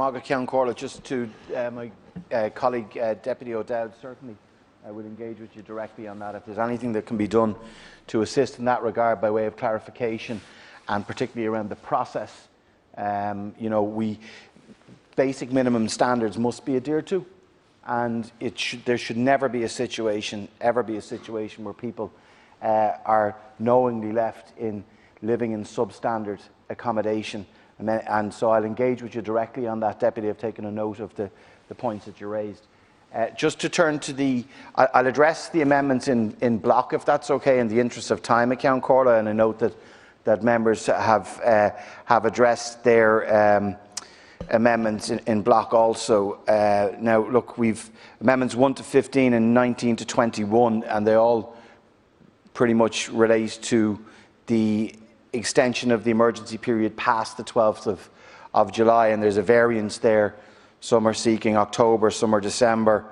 Mága Ceann Comhairle, just to my colleague Deputy O'Dowd, certainly I will engage with you directly on that. If there's anything that can be done to assist in that regard by way of clarification, and particularly around the process, basic minimum standards must be adhered to, and there should never be a situation where people are knowingly left in living in substandard accommodation. And so I'll engage with you directly on that, Deputy. I've taken a note of the points that you raised. Just to turn to I'll address the amendments in block, if that's okay, in the interest of time, Ceann Comhairle, and I note that members have addressed their amendments in block also. Now, look, we've amendments 1 to 15 and 19 to 21, and they all pretty much relate to the extension of the emergency period past the 12th of July, and there's a variance there. Some are seeking October, some are December,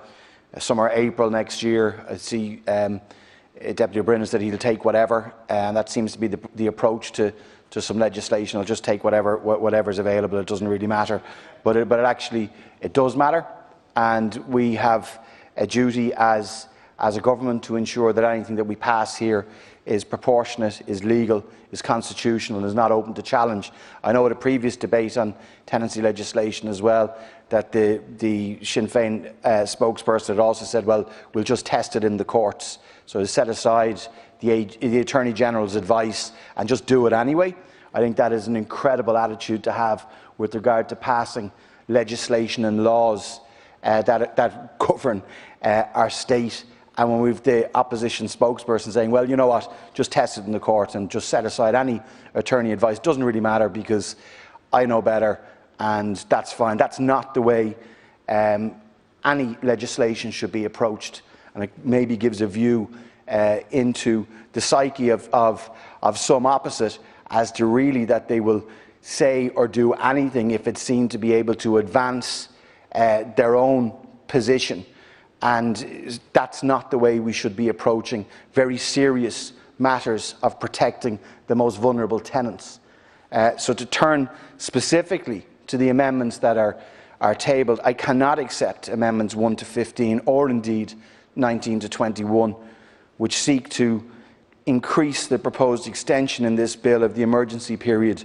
some are April next year. I see Deputy O'Brien said he'll take whatever, and that seems to be the approach to some legislation. I'll just take whatever's available. It doesn't really matter, but it does matter, and we have a duty as a government to ensure that anything that we pass here is proportionate, is legal, is constitutional, and is not open to challenge. I know at a previous debate on tenancy legislation as well that the Sinn Féin spokesperson had also said, well, we'll just test it in the courts. So to set aside the Attorney General's advice and just do it anyway, I think that is an incredible attitude to have with regard to passing legislation and laws that govern our state. And when we've the opposition spokesperson saying, well, you know what, just test it in the court and just set aside any attorney advice, doesn't really matter because I know better and that's fine. That's not the way any legislation should be approached, and it maybe gives a view into the psyche of some opposite as to really that they will say or do anything if it's seen to be able to advance their own position. And that's not the way we should be approaching very serious matters of protecting the most vulnerable tenants. So to turn specifically to the amendments that are tabled, I cannot accept amendments 1 to 15 or indeed 19 to 21, which seek to increase the proposed extension in this bill of the emergency period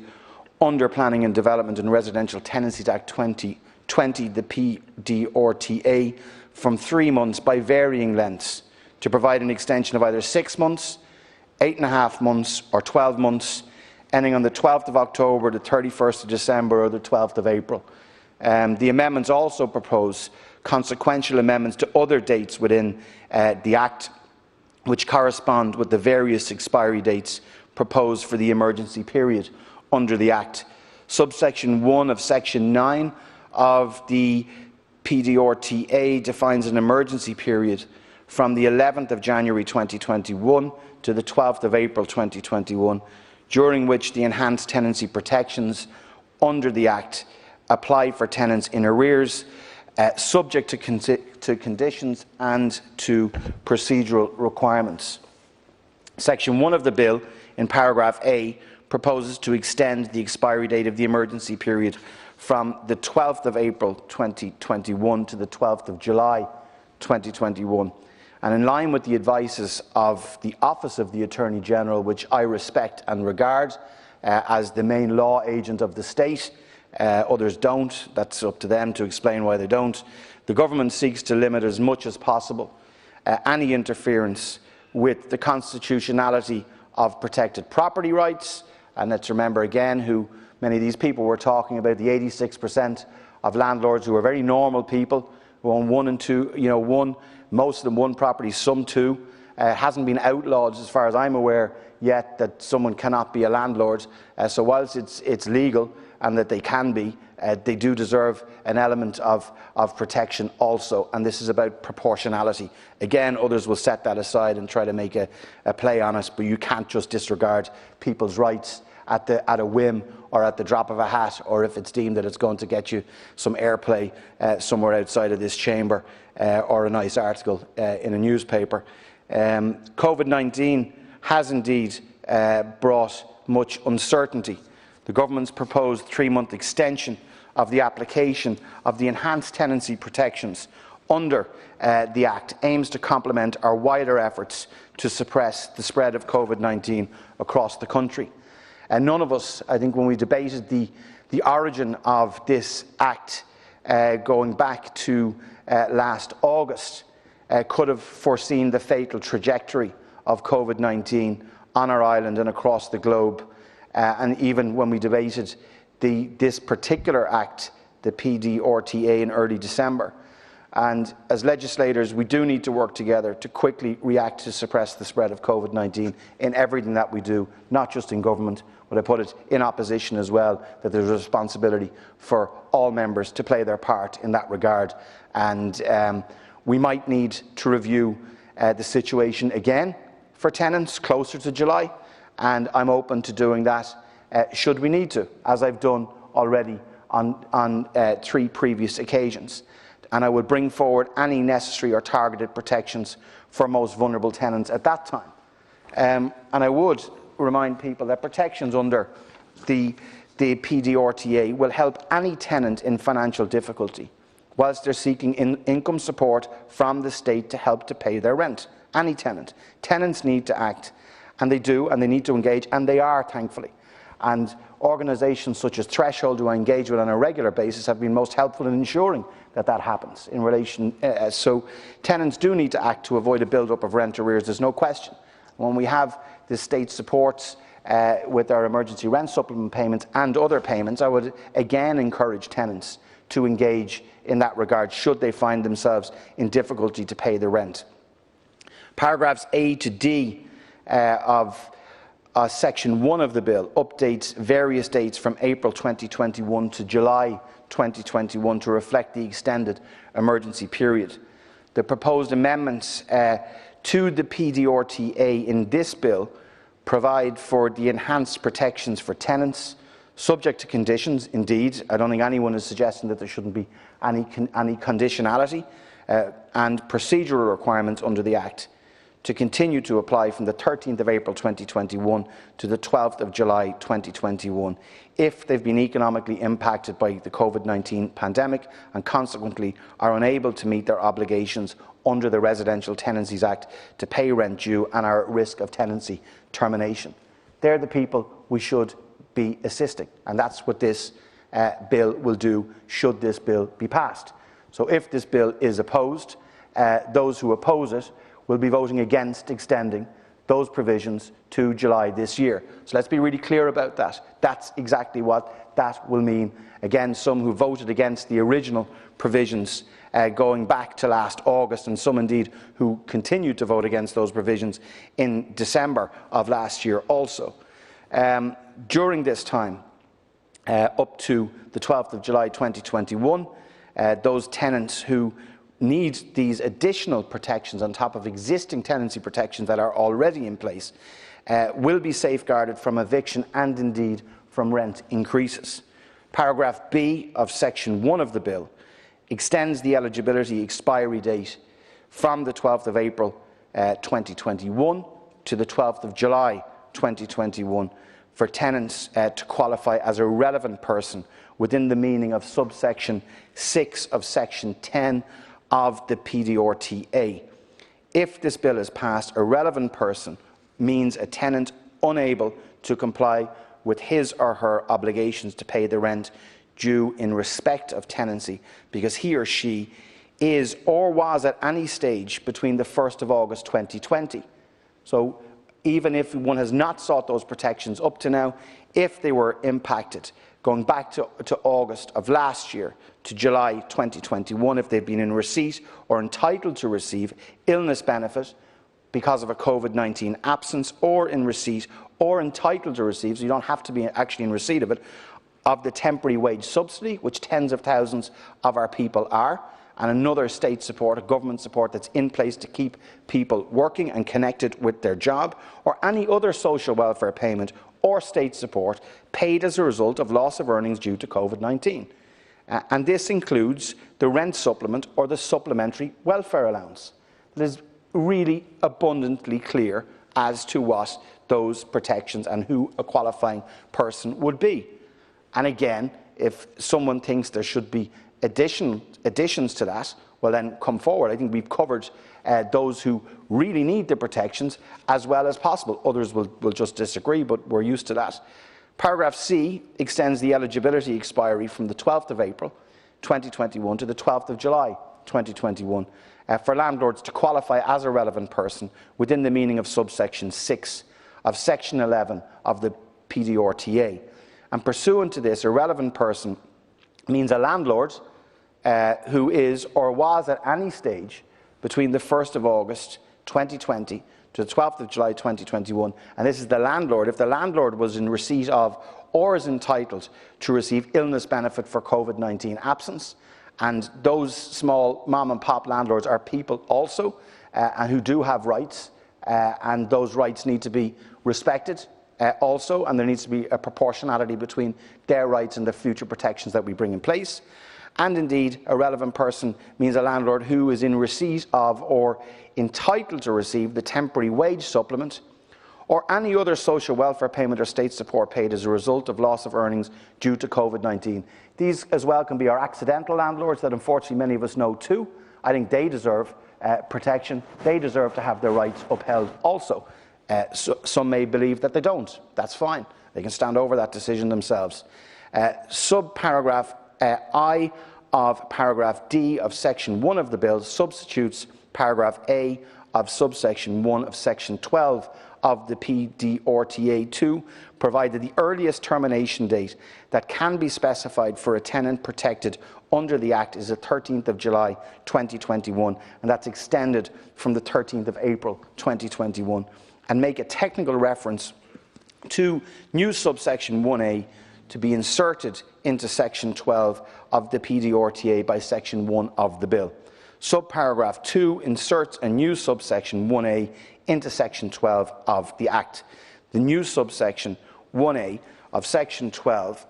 under Planning and Development and Residential Tenancies Act 2020, the PDRTA, from 3 months by varying lengths to provide an extension of either 6 months, 8.5 months or 12 months, ending on the 12th of October, the 31st of December or the 12th of April. The amendments also propose consequential amendments to other dates within the Act, which correspond with the various expiry dates proposed for the emergency period under the Act. Subsection 1 of Section 9 of the PDRTA defines an emergency period from the 11th of January 2021 to the 12th of April 2021, during which the enhanced tenancy protections under the Act apply for tenants in arrears, subject to conditions and to procedural requirements. Section 1 of the bill, in paragraph A, proposes to extend the expiry date of the emergency period from the 12th of April 2021 to the 12th of July 2021. And in line with the advices of the Office of the Attorney General, which I respect and regard as the main law agent of the state, others don't, that's up to them to explain why they don't, the government seeks to limit as much as possible any interference with the constitutionality of protected property rights. And let's remember again who many of these people were talking about, the 86% of landlords who are very normal people, who own one and two, most of them one property, some two. Hasn't been outlawed, as far as I'm aware, yet that someone cannot be a landlord. So whilst it's legal and that they can be, they do deserve an element of protection also. And this is about proportionality. Again, others will set that aside and try to make a play on it, but you can't just disregard people's rights at a whim or at the drop of a hat, or if it's deemed that it's going to get you some airplay somewhere outside of this chamber or a nice article in a newspaper. COVID-19 has indeed brought much uncertainty. The government's proposed 3-month extension of the application of the enhanced tenancy protections under the Act aims to complement our wider efforts to suppress the spread of COVID-19 across the country. And none of us, I think, when we debated the origin of this Act going back to last August, could have foreseen the fatal trajectory of COVID-19 on our island and across the globe. And even when we debated this particular Act, the PDRTA, in early December. And as legislators, we do need to work together to quickly react to suppress the spread of COVID-19 in everything that we do, not just in government, but I put it in opposition as well, that there's a responsibility for all members to play their part in that regard. And we might need to review the situation again for tenants closer to July, and I'm open to doing that should we need to, as I've done already on 3 previous occasions. And I would bring forward any necessary or targeted protections for most vulnerable tenants at that time. And I would remind people that protections under the PDRTA will help any tenant in financial difficulty whilst they're seeking income support from the state to help to pay their rent. Any tenant. Tenants need to act, and they do, and they need to engage, and they are, thankfully. And organisations such as Threshold, who I engage with on a regular basis, have been most helpful in ensuring that that happens. In relation, so tenants do need to act to avoid a build-up of rent arrears. There's no question. When we have the state supports with our emergency rent supplement payments and other payments, I would again encourage tenants to engage in that regard should they find themselves in difficulty to pay the rent. Paragraphs A to D of Section 1 of the bill updates various dates from April 2021 to July 2021 to reflect the extended emergency period. The proposed amendments to the PDRTA in this bill provide for the enhanced protections for tenants, subject to conditions. Indeed, I don't think anyone is suggesting that there shouldn't be any conditionality and procedural requirements under the Act to continue to apply from the 13th of April 2021 to the 12th of July 2021 if they've been economically impacted by the COVID-19 pandemic and consequently are unable to meet their obligations under the Residential Tenancies Act to pay rent due and are at risk of tenancy termination. They're the people we should be assisting, and that's what this bill will do should this bill be passed. So if this bill is opposed, those who oppose it will be voting against extending those provisions to July this year. So let's be really clear about that. That's exactly what that will mean. Again, some who voted against the original provisions going back to last August, and some indeed who continued to vote against those provisions in December of last year also. During this time, up to the 12th of July 2021, those tenants who need these additional protections on top of existing tenancy protections that are already in place will be safeguarded from eviction and indeed from rent increases. Paragraph B of Section 1 of the bill extends the eligibility expiry date from the 12th of April 2021 to the 12th of July 2021 for tenants to qualify as a relevant person within the meaning of subsection 6 of Section 10 of the PDRTA. If this bill is passed, a relevant person means a tenant unable to comply with his or her obligations to pay the rent due in respect of tenancy because he or she is or was at any stage between the 1st of August 2020. So even if one has not sought those protections up to now, if they were impacted going back to August of last year to July 2021, if they've been in receipt or entitled to receive illness benefit because of a COVID-19 absence, or in receipt or entitled to receive, so you don't have to be actually in receipt of it, of the temporary wage subsidy, which tens of thousands of our people are, and another state support, a government support that's in place to keep people working and connected with their job, or any other social welfare payment or state support paid as a result of loss of earnings due to COVID-19. And this includes the rent supplement or the supplementary welfare allowance. It is really abundantly clear as to what those protections and who a qualifying person would be. And again, if someone thinks there should be additions to that, well then come forward. I think we've covered those who really need the protections as well as possible. Others will just disagree, but we're used to that. Paragraph C extends the eligibility expiry from the 12th of April 2021 to the 12th of July 2021 for landlords to qualify as a relevant person within the meaning of subsection 6 of section 11 of the PDRTA. And pursuant to this, a relevant person means a landlord who is or was at any stage between the 1st of August 2020 to the 12th of July 2021, and this is the landlord, if the landlord was in receipt of or is entitled to receive illness benefit for COVID-19 absence. And those small mom and pop landlords are people also and who do have rights, and those rights need to be respected also, and there needs to be a proportionality between their rights and the future protections that we bring in place. And indeed, a relevant person means a landlord who is in receipt of or entitled to receive the temporary wage supplement or any other social welfare payment or state support paid as a result of loss of earnings due to COVID-19. These as well can be our accidental landlords that unfortunately many of us know too. I think they deserve protection. They deserve to have their rights upheld also. Some may believe that they don't. That's fine. They can stand over that decision themselves. Subparagraph I of paragraph D of section 1 of the bill substitutes paragraph A of subsection 1 of section 12 of the PDRTA to provide that the earliest termination date that can be specified for a tenant protected under the Act is the 13th of July 2021, and that's extended from the 13th of April 2021, and make a technical reference to new subsection 1A to be inserted into section 12 of the PDRTA by section 1 of the bill. Subparagraph 2 inserts a new subsection 1A into section 12 of the Act. The new subsection 1A of section 12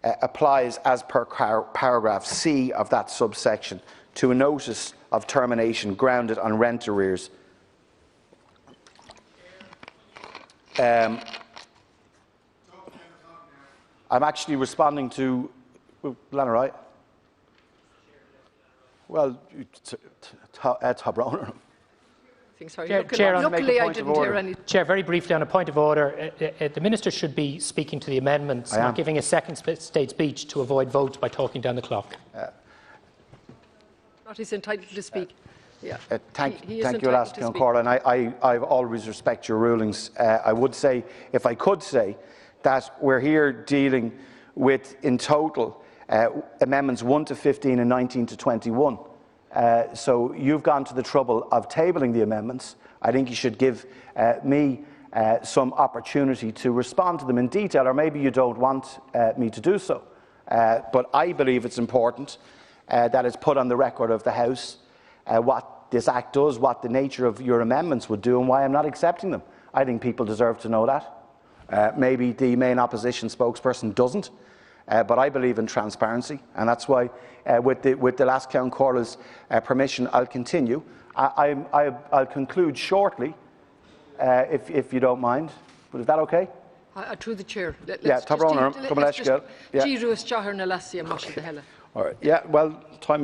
applies as per paragraph C of that subsection to a notice of termination grounded on rent arrears. I'm actually responding to Lana, right? Well, Top Roner. Luckily, I didn't hear any. Chair, very briefly on a point of order, the Minister should be speaking to the amendments, not giving a second state speech to avoid votes by talking down the clock. Not he's entitled to speak. Yeah. Thank you, Alaska and Cora, and I always respect your rulings. I would say, if I could say, that we're here dealing with, in total, amendments 1 to 15 and 19 to 21. So you've gone to the trouble of tabling the amendments. I think you should give me some opportunity to respond to them in detail, or maybe you don't want me to do so. But I believe it's important that it's put on the record of the House what this Act does, what the nature of your amendments would do, and why I'm not accepting them. I think people deserve to know that. Maybe the main opposition spokesperson doesn't, but I believe in transparency, and that's why, with the last Count Corla's permission, I'll continue. I'll conclude shortly, if you don't mind. But is that okay? Through the chair. All right. Yeah. Well, time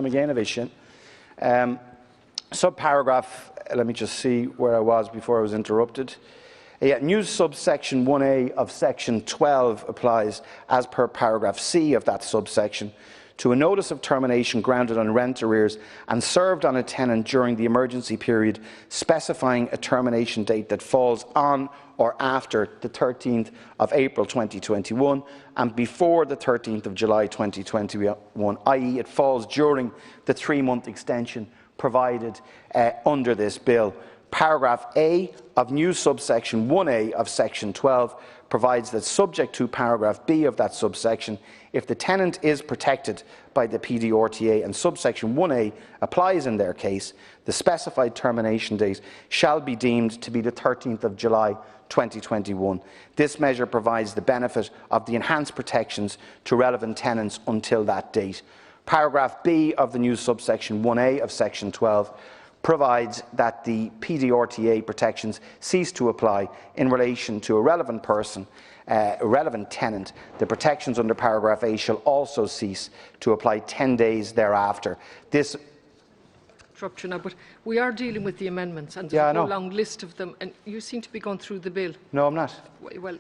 again of it. Subparagraph. Let me just see where I was before I was interrupted. New subsection 1A of section 12 applies as per paragraph C of that subsection to a notice of termination grounded on rent arrears and served on a tenant during the emergency period, specifying a termination date that falls on or after the 13th of April 2021 and before the 13th of July 2021, i.e. it falls during the 3-month extension provided under this bill. Paragraph A of new subsection 1A of section 12 provides that, subject to paragraph B of that subsection, if the tenant is protected by the PDRTA and subsection 1A applies in their case, the specified termination date shall be deemed to be the 13th of July 2021. This measure provides the benefit of the enhanced protections to relevant tenants until that date. Paragraph B of the new subsection 1A of section 12 provides that the PDRTA protections cease to apply in relation to a relevant person, a relevant tenant. The protections under paragraph A shall also cease to apply 10 days thereafter. This Interrupt you now, but we are dealing with the amendments, and there's a whole long list of them, and you seem to be going through the bill. No, I'm not. Well,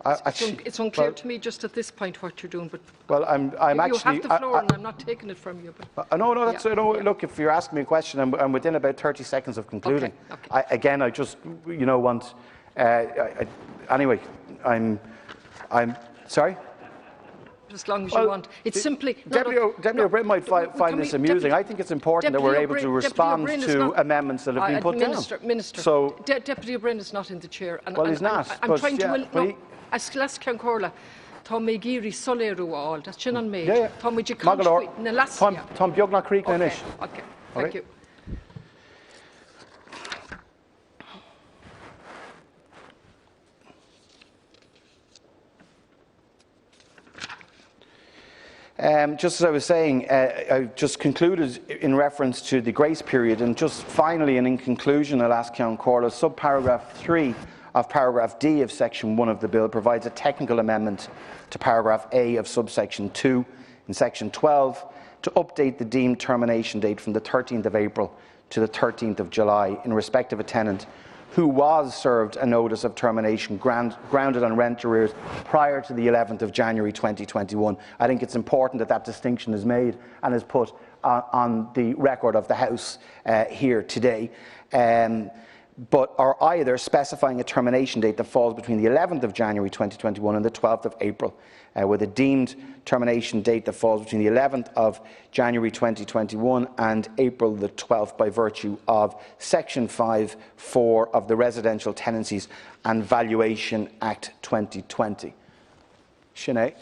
it's unclear to me just at this point what you're doing. But well, I'm actually. You have the floor, and I'm not taking it from you. But no, that's look. If you're asking me a question, I'm within about 30 seconds of concluding. Okay. I just want. Anyway, I'm sorry. As long as you want. It's simply... Deputy O'Brien might find this amusing. I think it's important that we're able to respond to amendments that have been put down. Minister, Deputy O'Brien is not in the chair. And, well, he's not. I'm trying to... As Las Cancórla, Tom Megiri Soleru all, that's Chin on me. Tom Wijikanchwi, Nalasia. Tom Biogna Creek Nanish. Okay, thank you. Just as I was saying, I just concluded in reference to the grace period, and just finally and in conclusion, I'll ask Ceann Comhairle, subparagraph 3 of paragraph D of section 1 of the bill provides a technical amendment to paragraph A of subsection 2 in section 12 to update the deemed termination date from the 13th of April to the 13th of July in respect of a tenant who was served a notice of termination grounded on rent arrears prior to the 11th of January 2021. I think it's important that that distinction is made and is put on the record of the House here today. But are either specifying a termination date that falls between the 11th of January 2021 and the 12th of April, with a deemed termination date that falls between the 11th of January 2021 and April the 12th by virtue of Section 5(4) of the Residential Tenancies and Valuation Act 2020. Sinead.